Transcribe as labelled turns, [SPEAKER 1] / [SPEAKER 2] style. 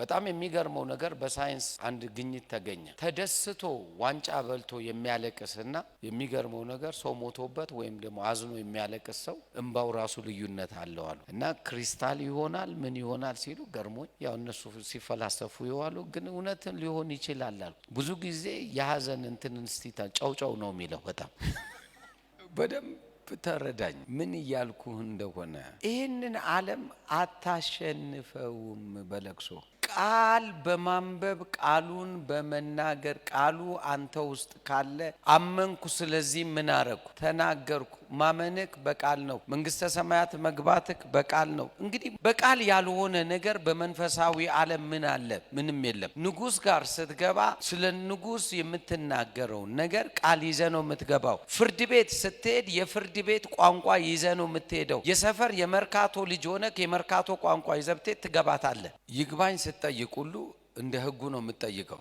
[SPEAKER 1] በጣም የሚገርመው ነገር በሳይንስ አንድ ግኝት ተገኘ። ተደስቶ ዋንጫ በልቶ የሚያለቅስና የሚገርመው ነገር ሰው ሞቶበት ወይም ደግሞ አዝኖ የሚያለቅስ ሰው እንባው ራሱ ልዩነት አለው አሉ። እና ክሪስታል ይሆናል ምን ይሆናል ሲሉ ገርሞኝ ያው እነሱ ሲፈላሰፉ ይዋሉ። ግን እውነትን ሊሆን ይችላል አሉ። ብዙ ጊዜ የሀዘን እንትን ስቲታ ጨውጨው ነው የሚለው በጣም በደንብ ተረዳኝ ምን እያልኩህ እንደሆነ። ይህንን ዓለም አታሸንፈውም በለቅሶ ቃል በማንበብ ቃሉን በመናገር ቃሉ አንተ ውስጥ ካለ አመንኩ ስለዚህ ምን አረኩ ተናገርኩ። ማመንክ በቃል ነው። መንግስተ ሰማያት መግባትክ በቃል ነው። እንግዲህ በቃል ያልሆነ ነገር በመንፈሳዊ ዓለም ምን አለ? ምንም የለም። ንጉስ ጋር ስትገባ ስለ ንጉስ የምትናገረው ነገር ቃል ይዘ ነው የምትገባው። ፍርድ ቤት ስትሄድ የፍርድ ቤት ቋንቋ ይዘ ነው የምትሄደው። የሰፈር የመርካቶ ልጅ ሆነክ የመርካቶ ቋንቋ ይዘህ ብትሄድ ትገባታለህ። ይግባኝ ስትጠይቅ ሁሉ እንደ ህጉ ነው የምትጠይቀው።